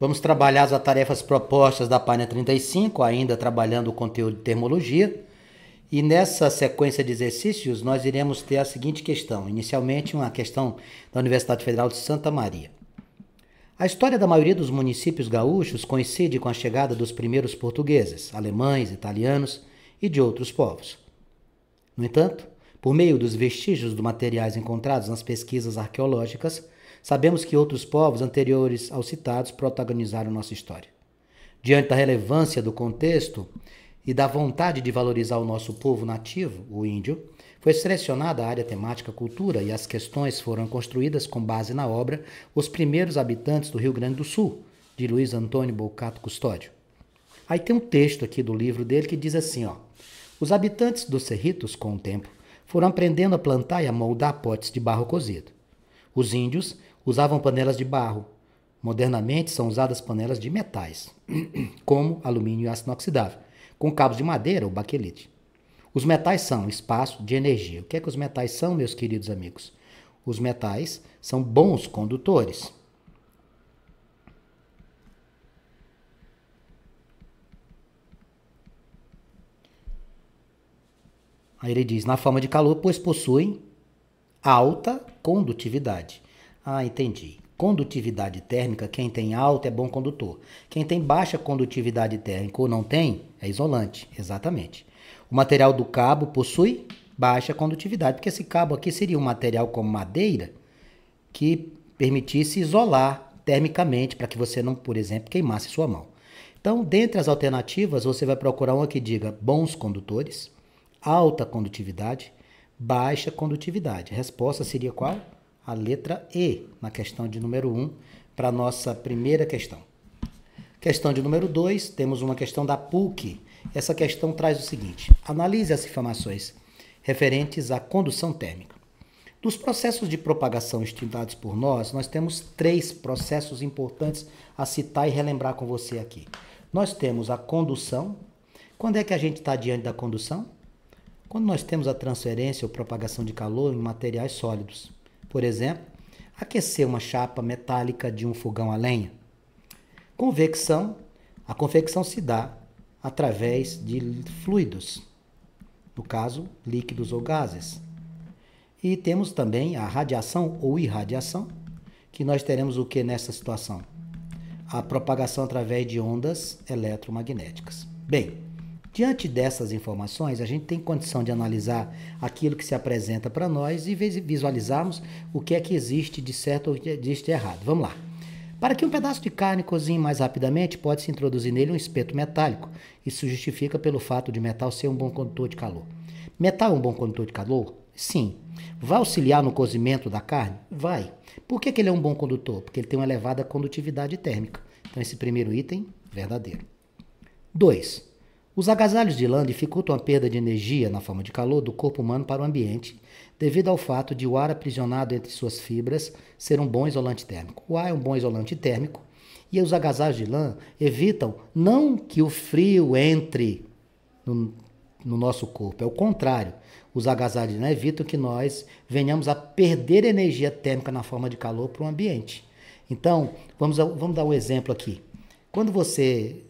Vamos trabalhar as tarefas propostas da página 35, ainda trabalhando o conteúdo de termologia. E nessa sequência de exercícios, nós iremos ter a seguinte questão. Inicialmente, uma questão da Universidade Federal de Santa Maria. A história da maioria dos municípios gaúchos coincide com a chegada dos primeiros portugueses, alemães, italianos e de outros povos. No entanto, por meio dos vestígios de materiais encontrados nas pesquisas arqueológicas, sabemos que outros povos anteriores aos citados protagonizaram nossa história. Diante da relevância do contexto e da vontade de valorizar o nosso povo nativo, o índio, foi selecionada a área temática cultura e as questões foram construídas com base na obra Os Primeiros Habitantes do Rio Grande do Sul, de Luiz Antônio Bolcato Custódio. Aí tem um texto aqui do livro dele que diz assim, ó: os habitantes dos cerritos, com o tempo, foram aprendendo a plantar e a moldar potes de barro cozido. Os índios usavam panelas de barro. Modernamente são usadas panelas de metais, como alumínio e aço inoxidável, com cabos de madeira ou baquelite. Os metais são espaço de energia. O que é que os metais são, meus queridos amigos? Os metais são bons condutores. Aí ele diz, na forma de calor, pois possuem alta condutividade. Ah, entendi. Condutividade térmica, quem tem alta é bom condutor. Quem tem baixa condutividade térmica ou não tem, é isolante. Exatamente. O material do cabo possui baixa condutividade, porque esse cabo aqui seria um material como madeira que permitisse isolar termicamente para que você não, por exemplo, queimasse sua mão. Então, dentre as alternativas, você vai procurar uma que diga bons condutores, alta condutividade, baixa condutividade. A resposta seria qual? A letra E, na questão de número 1, para a nossa primeira questão. Questão de número 2, temos uma questão da PUC. Essa questão traz o seguinte: analise as informações referentes à condução térmica. Dos processos de propagação estudados por nós temos 3 processos importantes a citar e relembrar com você aqui. Nós temos a condução. Quando é que a gente está diante da condução? Quando nós temos a transferência ou propagação de calor em materiais sólidos. Por exemplo, aquecer uma chapa metálica de um fogão a lenha. Convecção. A convecção se dá através de fluidos, no caso, líquidos ou gases. E temos também a radiação ou irradiação, que nós teremos o que nessa situação? A propagação através de ondas eletromagnéticas. Bem, diante dessas informações, a gente tem condição de analisar aquilo que se apresenta para nós e visualizarmos o que é que existe de certo ou existe de errado. Vamos lá. Para que um pedaço de carne cozinhe mais rapidamente, pode-se introduzir nele um espeto metálico. Isso justifica pelo fato de metal ser um bom condutor de calor. Metal é um bom condutor de calor? Sim. Vai auxiliar no cozimento da carne? Vai. Por que ele é um bom condutor? Porque ele tem uma elevada condutividade térmica. Então, esse primeiro item, verdadeiro. 2. Os agasalhos de lã dificultam a perda de energia na forma de calor do corpo humano para o ambiente, devido ao fato de o ar aprisionado entre suas fibras ser um bom isolante térmico. O ar é um bom isolante térmico e os agasalhos de lã evitam não que o frio entre no nosso corpo, é o contrário. Os agasalhos de lã evitam que nós venhamos a perder energia térmica na forma de calor para o ambiente. Então, vamos dar um exemplo aqui. Quando você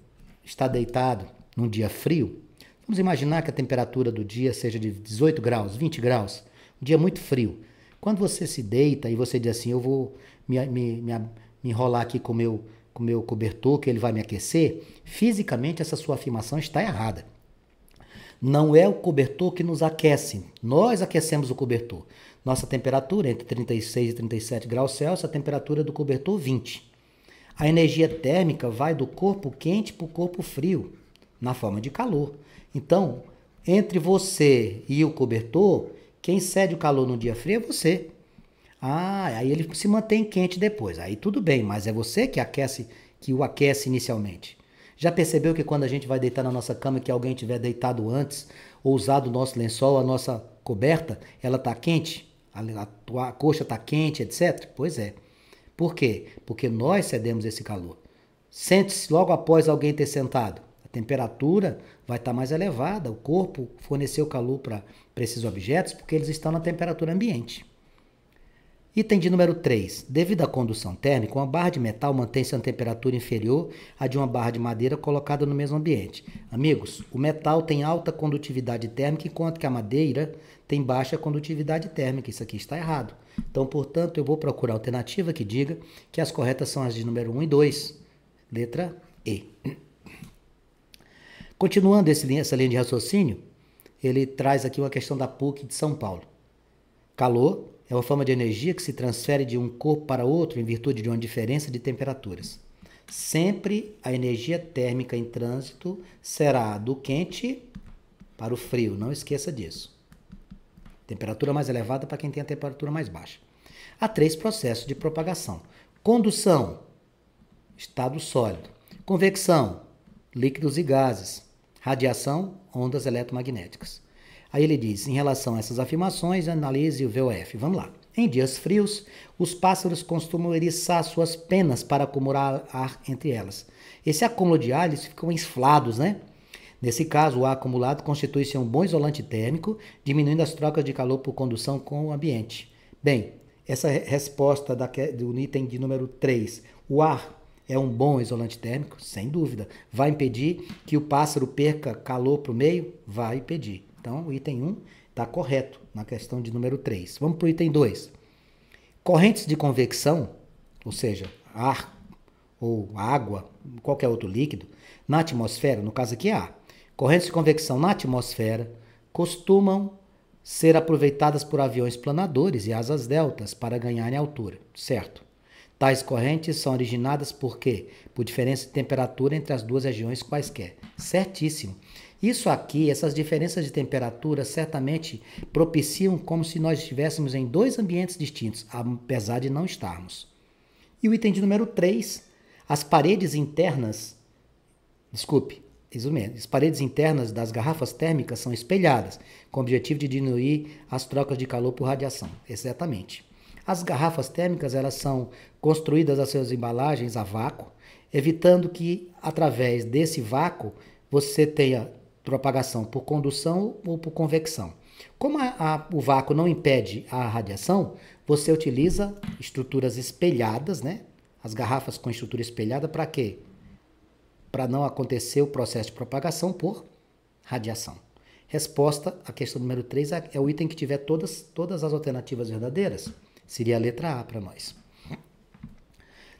está deitado num dia frio, vamos imaginar que a temperatura do dia seja de 18 graus, 20 graus, um dia muito frio. Quando você se deita e você diz assim, eu vou me enrolar aqui com o meu cobertor, que ele vai me aquecer, fisicamente essa sua afirmação está errada. Não é o cobertor que nos aquece, nós aquecemos o cobertor. Nossa temperatura é entre 36 e 37 graus Celsius, a temperatura do cobertor 20. A energia térmica vai do corpo quente para o corpo frio, na forma de calor. Então, entre você e o cobertor, quem cede o calor no dia frio é você. Ah, aí ele se mantém quente depois. Aí tudo bem, mas é você que o aquece inicialmente. Já percebeu que quando a gente vai deitar na nossa cama, que alguém tiver deitado antes, ou usado o nosso lençol, a nossa coberta, ela está quente? A coxa está quente, etc? Pois é. Por quê? Porque nós cedemos esse calor. Sente-se logo após alguém ter sentado. A temperatura vai estar mais elevada, o corpo forneceu calor para esses objetos porque eles estão na temperatura ambiente. Item de número 3. Devido à condução térmica, uma barra de metal mantém-se a temperatura inferior à de uma barra de madeira colocada no mesmo ambiente. Amigos, o metal tem alta condutividade térmica, enquanto que a madeira tem baixa condutividade térmica. Isso aqui está errado. Então, portanto, eu vou procurar a alternativa que diga que as corretas são as de número 1 e 2. Letra E. Continuando essa linha de raciocínio, ele traz aqui uma questão da PUC de São Paulo. Calor é uma forma de energia que se transfere de um corpo para outro em virtude de uma diferença de temperaturas. Sempre a energia térmica em trânsito será do quente para o frio, não esqueça disso. Temperatura mais elevada para quem tem a temperatura mais baixa. Há 3 processos de propagação. Condução, estado sólido. Convecção, líquidos e gases. Radiação, ondas eletromagnéticas. Aí ele diz, em relação a essas afirmações, analise o VOF. Vamos lá. Em dias frios, os pássaros costumam eriçar suas penas para acumular ar entre elas. Esse acúmulo de ar, eles ficam inflados, né? Nesse caso, o ar acumulado constitui-se um bom isolante térmico, diminuindo as trocas de calor por condução com o ambiente. Bem, essa resposta do item de número 3, o ar é um bom isolante térmico? Sem dúvida. Vai impedir que o pássaro perca calor para o meio? Vai impedir. Então, o item 1 está correto na questão de número 3. Vamos para o item 2. Correntes de convecção, ou seja, ar ou água, qualquer outro líquido, na atmosfera, no caso aqui é ar, correntes de convecção na atmosfera costumam ser aproveitadas por aviões planadores e asas deltas para ganharem altura, certo? Tais correntes são originadas por quê? Por diferença de temperatura entre as duas regiões quaisquer. Certíssimo. Isso aqui, essas diferenças de temperatura, certamente propiciam como se nós estivéssemos em 2 ambientes distintos, apesar de não estarmos. E o item de número 3, as paredes internas, as paredes internas das garrafas térmicas são espelhadas, com o objetivo de diminuir as trocas de calor por radiação. Exatamente. As garrafas térmicas, elas são construídas as suas embalagens a vácuo, evitando que, através desse vácuo, você tenha propagação por condução ou por convecção. Como o vácuo não impede a radiação, você utiliza estruturas espelhadas, né? As garrafas com estrutura espelhada, para quê? Para não acontecer o processo de propagação por radiação. Resposta à questão número 3 é o item que tiver todas as alternativas verdadeiras. Seria a letra A para nós.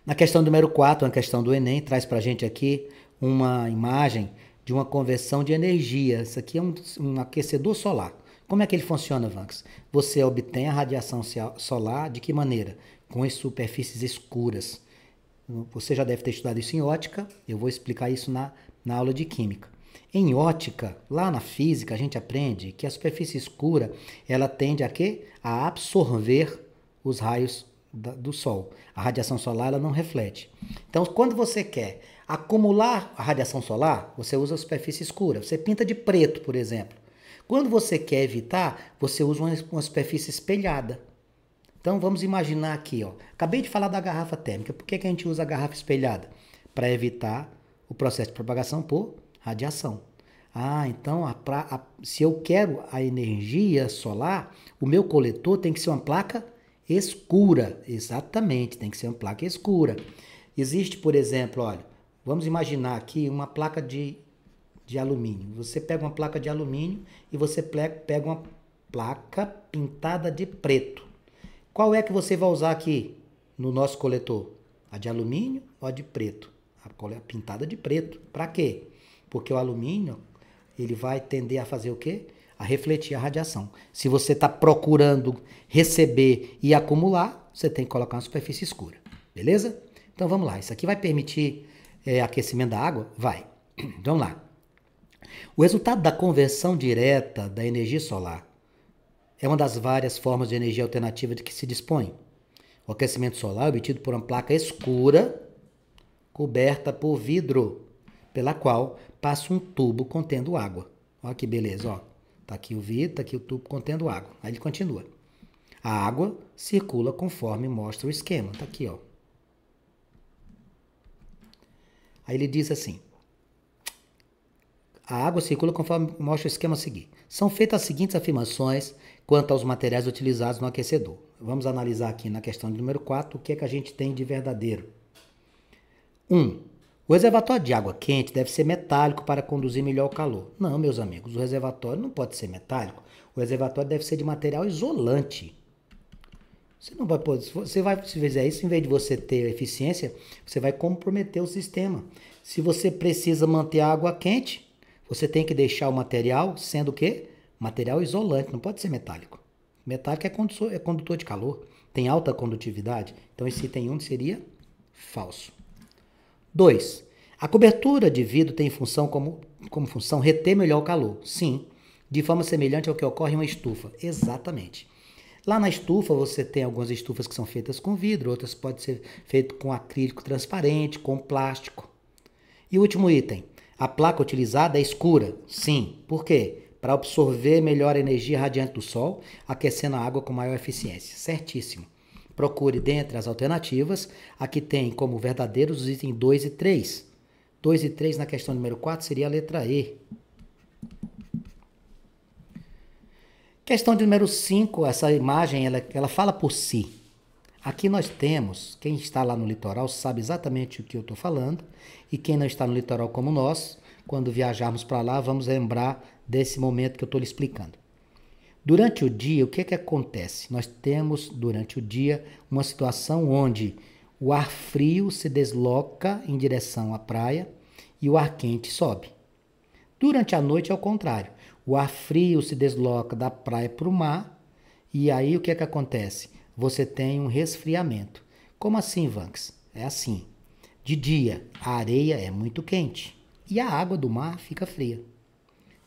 Na questão número 4, a questão do Enem, traz para a gente aqui uma imagem de uma conversão de energia. Isso aqui é um aquecedor solar. Como é que ele funciona, Vanks? Você obtém a radiação solar de que maneira? Com as superfícies escuras. Você já deve ter estudado isso em ótica, eu vou explicar isso na aula de química. Em ótica, lá na física, a gente aprende que a superfície escura, ela tende a quê? A absorver os raios do Sol. A radiação solar, ela não reflete. Então, quando você quer acumular a radiação solar, você usa a superfície escura. Você pinta de preto, por exemplo. Quando você quer evitar, você usa uma superfície espelhada. Então, vamos imaginar aqui, ó. Acabei de falar da garrafa térmica. Por que a gente usa a garrafa espelhada? Para evitar o processo de propagação por radiação. Então, se eu quero a energia solar, o meu coletor tem que ser uma placa escura. Exatamente, tem que ser uma placa escura. Existe, por exemplo, olha, vamos imaginar aqui uma placa de alumínio. Você pega uma placa de alumínio e você pega uma placa pintada de preto. Qual é que você vai usar aqui no nosso coletor? A de alumínio ou a de preto? A pintada de preto. Para quê? Porque o alumínio, ele vai tender a fazer o quê? A refletir a radiação. Se você está procurando receber e acumular, você tem que colocar uma superfície escura. Beleza? Então vamos lá. Isso aqui vai permitir aquecimento da água? Vai. Vamos lá. O resultado da conversão direta da energia solar é uma das várias formas de energia alternativa de que se dispõe. O aquecimento solar é obtido por uma placa escura coberta por vidro, pela qual passa um tubo contendo água. Olha que beleza, ó. Tá aqui o vidro, tá aqui o tubo contendo água. Aí ele continua. A água circula conforme mostra o esquema. Tá aqui, ó. Aí ele diz assim: A água circula conforme mostra o esquema a seguir. São feitas as seguintes afirmações quanto aos materiais utilizados no aquecedor. Vamos analisar aqui na questão de número 4 o que é que a gente tem de verdadeiro. 1. O reservatório de água quente deve ser metálico para conduzir melhor o calor. Não, meus amigos, o reservatório não pode ser metálico. O reservatório deve ser de material isolante. Você não vai poder, se fizer isso, em vez de você ter eficiência, você vai comprometer o sistema. Se você precisa manter a água quente, você tem que deixar o material sendo o quê? Material isolante, não pode ser metálico. Metálico é condutor de calor, tem alta condutividade. Então esse item 1 seria falso. 2. A cobertura de vidro tem função como função reter melhor o calor. Sim, de forma semelhante ao que ocorre em uma estufa. Exatamente. Lá na estufa você tem algumas estufas que são feitas com vidro, outras podem ser feitas com acrílico transparente, com plástico. E o último item. A placa utilizada é escura. Sim. Por quê? Para absorver melhor a energia radiante do sol, aquecendo a água com maior eficiência. Certíssimo. Procure dentre as alternativas, aqui tem como verdadeiros os itens 2 e 3. 2 e 3 na questão número 4 seria a letra E. Questão de número 5, essa imagem ela fala por si. Aqui nós temos, quem está lá no litoral sabe exatamente o que eu estou falando, e quem não está no litoral como nós, quando viajarmos para lá, vamos lembrar desse momento que eu estou lhe explicando. Durante o dia, o que acontece? Nós temos, durante o dia, uma situação onde o ar frio se desloca em direção à praia e o ar quente sobe. Durante a noite é o contrário. O ar frio se desloca da praia para o mar e aí o que acontece? Você tem um resfriamento. Como assim, Vanks? É assim. De dia, a areia é muito quente e a água do mar fica fria.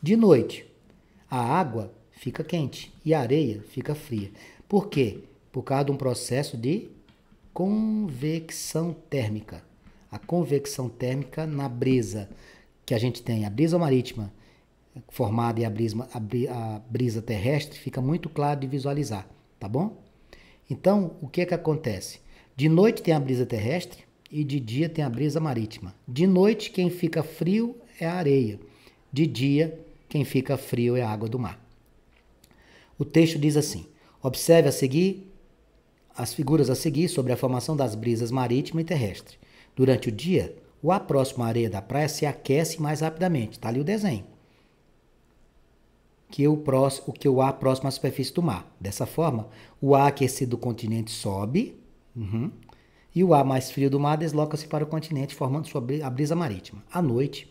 De noite, a água fica quente e a areia fica fria. Por quê? Por causa de um processo de convecção térmica. A convecção térmica na brisa que a gente tem, a brisa marítima formada e a brisa terrestre, fica muito claro de visualizar, tá bom? Então, o que acontece? De noite tem a brisa terrestre e de dia tem a brisa marítima. De noite, quem fica frio é a areia. De dia, quem fica frio é a água do mar. O texto diz assim: observe a seguir as figuras a seguir sobre a formação das brisas marítima e terrestre. Durante o dia, o ar próximo à areia da praia se aquece mais rapidamente. Está ali o desenho. Que o ar próximo à superfície do mar. Dessa forma, o ar aquecido do continente sobe e o ar mais frio do mar desloca-se para o continente, formando a brisa marítima. À noite,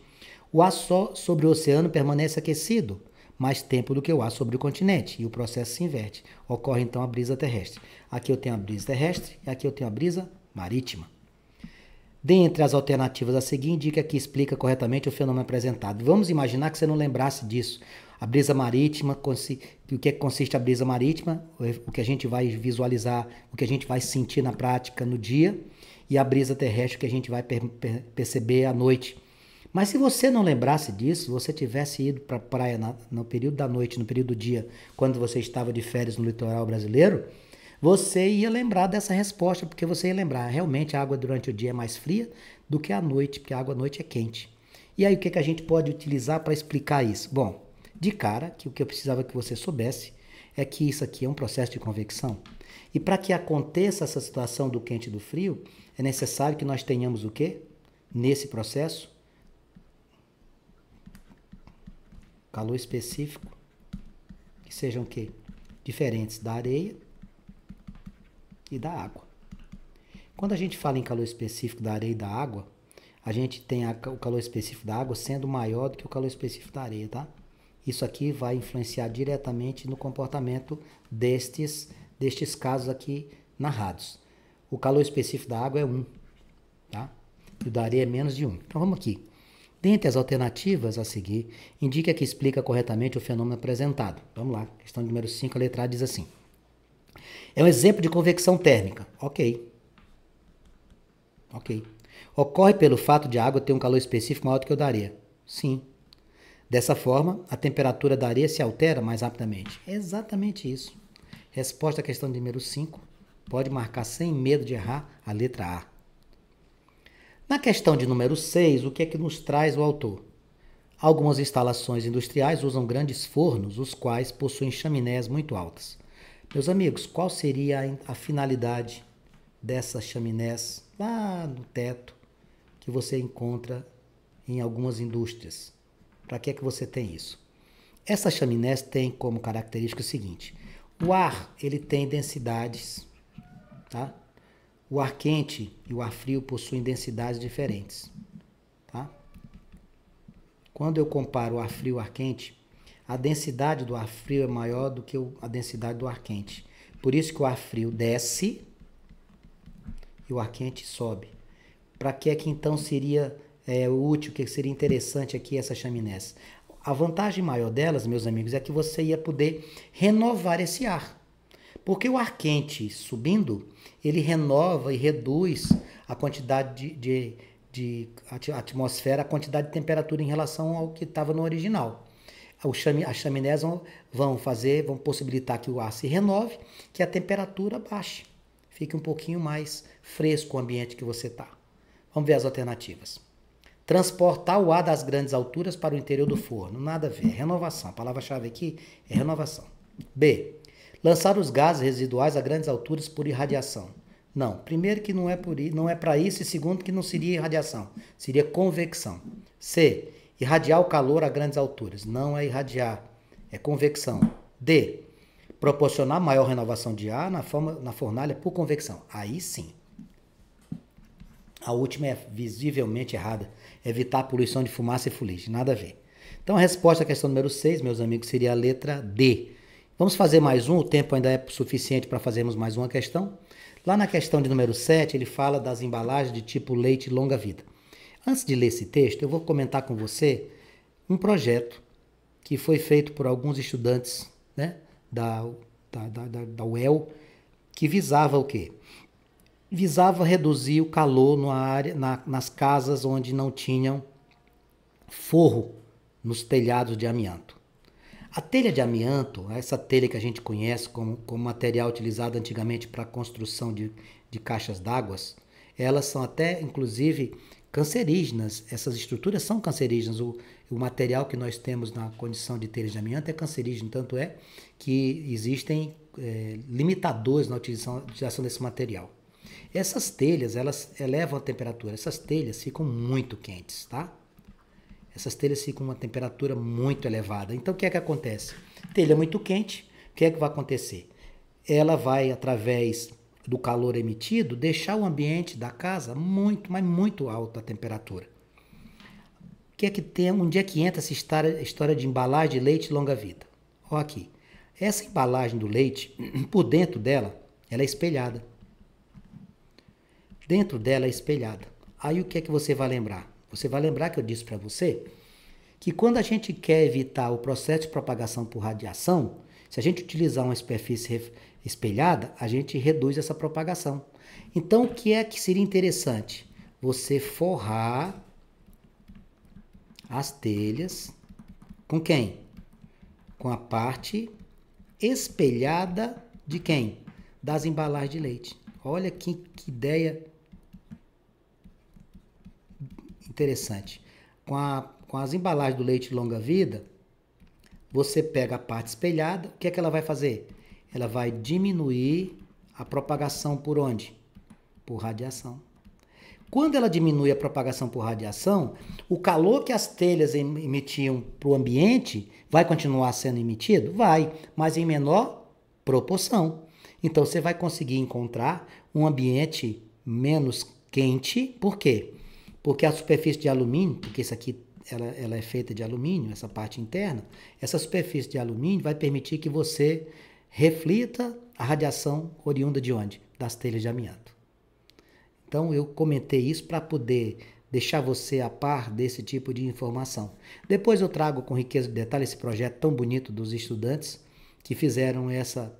o ar só sobre o oceano permanece aquecido mais tempo do que o ar sobre o continente e o processo se inverte. Ocorre então a brisa terrestre. Aqui eu tenho a brisa terrestre e aqui eu tenho a brisa marítima. Dentre as alternativas a seguir, indica que explica corretamente o fenômeno apresentado. Vamos imaginar que você não lembrasse disso. A brisa marítima, o que consiste a brisa marítima, o que a gente vai visualizar, o que a gente vai sentir na prática no dia, e a brisa terrestre, o que a gente vai perceber à noite. Mas se você não lembrasse disso, se você tivesse ido para a praia no período da noite, no período do dia, quando você estava de férias no litoral brasileiro, você ia lembrar dessa resposta, porque você ia lembrar, realmente a água durante o dia é mais fria do que à noite, porque a água à noite é quente. E aí o que a gente pode utilizar para explicar isso? Bom, de cara, que o que eu precisava que você soubesse é que isso aqui é um processo de convecção. E para que aconteça essa situação do quente e do frio, é necessário que nós tenhamos o quê? Nesse processo, calor específico, que sejam o quê? Diferentes da areia e da água. Quando a gente fala em calor específico da areia e da água, a gente tem o calor específico da água sendo maior do que o calor específico da areia, tá? Isso aqui vai influenciar diretamente no comportamento destes casos aqui narrados. O calor específico da água é 1, tá? E o da areia é menos de 1. Então vamos aqui. Dentre as alternativas a seguir, indica que explica corretamente o fenômeno apresentado. Vamos lá, questão número 5, a letra A diz assim. É um exemplo de convecção térmica. Ok. Ocorre pelo fato de a água ter um calor específico maior do que o da areia. Sim. Dessa forma, a temperatura da areia se altera mais rapidamente. É exatamente isso. Resposta à questão número 5. Pode marcar sem medo de errar a letra A. Na questão de número 6, o que é que nos traz o autor? Algumas instalações industriais usam grandes fornos, os quais possuem chaminés muito altas. Meus amigos, qual seria a finalidade dessas chaminés lá no teto que você encontra em algumas indústrias? Para que é que você tem isso? Essas chaminés têm como característica o seguinte: o ar ele tem densidades, tá? O ar quente e o ar frio possuem densidades diferentes, tá? Quando eu comparo o ar frio e o ar quente, a densidade do ar frio é maior do que a densidade do ar quente. Por isso que o ar frio desce e o ar quente sobe. Para que é que então seria útil, que seria interessante aqui essas chaminés? A vantagem maior delas, meus amigos, é que você ia poder renovar esse ar. Porque o ar quente subindo, ele renova e reduz a quantidade de atmosfera, a quantidade de temperatura em relação ao que estava no original. As chaminés vão possibilitar que o ar se renove, que a temperatura baixe, fique um pouquinho mais fresco o ambiente que você está. Vamos ver as alternativas. Transportar o ar das grandes alturas para o interior do forno. Nada a ver, é renovação. A palavra-chave aqui é renovação. B. Lançar os gases residuais a grandes alturas por irradiação. Não, primeiro que não é para isso, e segundo que não seria irradiação, seria convecção. C. Irradiar o calor a grandes alturas. Não é irradiar, é convecção. D. Proporcionar maior renovação de ar na fornalha por convecção. Aí sim. A última é visivelmente errada. Evitar a poluição de fumaça e fuligem. Nada a ver. Então a resposta à questão número 6, meus amigos, seria a letra D. Vamos fazer mais um, o tempo ainda é suficiente para fazermos mais uma questão. Lá na questão de número 7, ele fala das embalagens de tipo leite longa-vida. Antes de ler esse texto, eu vou comentar com você um projeto que foi feito por alguns estudantes, né, da UEL, que visava o quê? Visava reduzir o calor nas casas onde não tinham forro nos telhados de amianto. A telha de amianto, essa telha que a gente conhece como material utilizado antigamente para a construção de caixas d'água, elas são até, inclusive, cancerígenas. Essas estruturas são cancerígenas. O material que nós temos na condição de telha de amianto é cancerígeno, tanto é que existem limitadores na utilização desse material. Essas telhas, elas elevam a temperatura. Essas telhas ficam muito quentes, tá? Essas telhas ficam com uma temperatura muito elevada. Então, o que é que acontece? Telha muito quente, o que é que vai acontecer? Ela vai, através do calor emitido, deixar o ambiente da casa muito, mas muito alta a temperatura. O que é que tem? Onde é que entra essa história de embalagem de leite longa-vida? Olha aqui. Essa embalagem do leite, por dentro dela, ela é espelhada. Dentro dela é espelhada. Aí o que é que você vai lembrar? Você vai lembrar que eu disse para você que quando a gente quer evitar o processo de propagação por radiação, se a gente utilizar uma superfície espelhada, a gente reduz essa propagação. Então, o que é que seria interessante? Você forrar as telhas com quem? Com a parte espelhada de quem? Das embalagens de leite. Olha que ideia interessante. Com as embalagens do leite longa-vida, você pega a parte espelhada, o que é que ela vai fazer? Ela vai diminuir a propagação por onde? Por radiação. Quando ela diminui a propagação por radiação, o calor que as telhas emitiam para o ambiente vai continuar sendo emitido? Vai, mas em menor proporção. Então você vai conseguir encontrar um ambiente menos quente. Por quê? Porque a superfície de alumínio, porque isso aqui ela é feita de alumínio, essa parte interna, essa superfície de alumínio vai permitir que você reflita a radiação oriunda de onde? Das telhas de amianto. Então eu comentei isso para poder deixar você a par desse tipo de informação. Depois eu trago com riqueza de detalhe esse projeto tão bonito dos estudantes que fizeram essa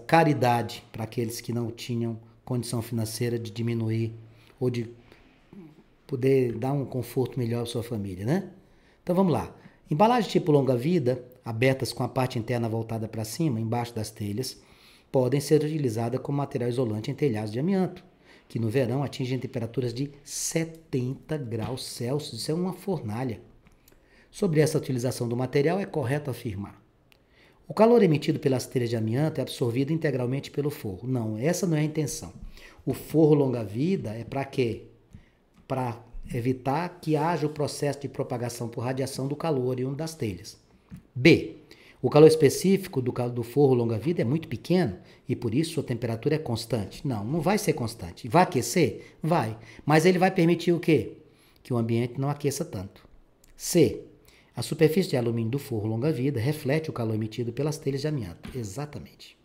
caridade para aqueles que não tinham condição financeira de diminuir ou de poder dar um conforto melhor à sua família, né? Então vamos lá. Embalagens tipo longa-vida, abertas com a parte interna voltada para cima, embaixo das telhas, podem ser utilizadas como material isolante em telhados de amianto, que no verão atingem temperaturas de 70 graus Celsius. Isso é uma fornalha. Sobre essa utilização do material, é correto afirmar: o calor emitido pelas telhas de amianto é absorvido integralmente pelo forro. Não, essa não é a intenção. O forro longa-vida é para quê? Para evitar que haja o processo de propagação por radiação do calor oriundo das telhas. B. O calor específico do forro longa-vida é muito pequeno e por isso sua temperatura é constante. Não, não vai ser constante. Vai aquecer? Vai. Mas ele vai permitir o quê? Que o ambiente não aqueça tanto. C. A superfície de alumínio do forro longa-vida reflete o calor emitido pelas telhas de amianto. Exatamente.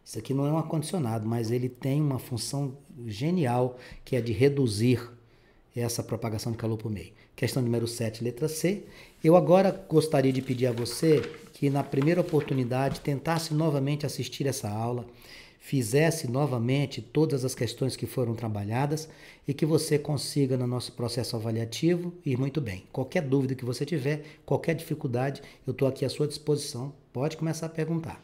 Isso aqui não é um ar-condicionado, mas ele tem uma função genial, que é de reduzir essa propagação de calor por meio. Questão número 7, letra C. Eu agora gostaria de pedir a você que, na primeira oportunidade, tentasse novamente assistir essa aula, fizesse novamente todas as questões que foram trabalhadas e que você consiga, no nosso processo avaliativo, ir muito bem. Qualquer dúvida que você tiver, qualquer dificuldade, eu estou aqui à sua disposição. Pode começar a perguntar.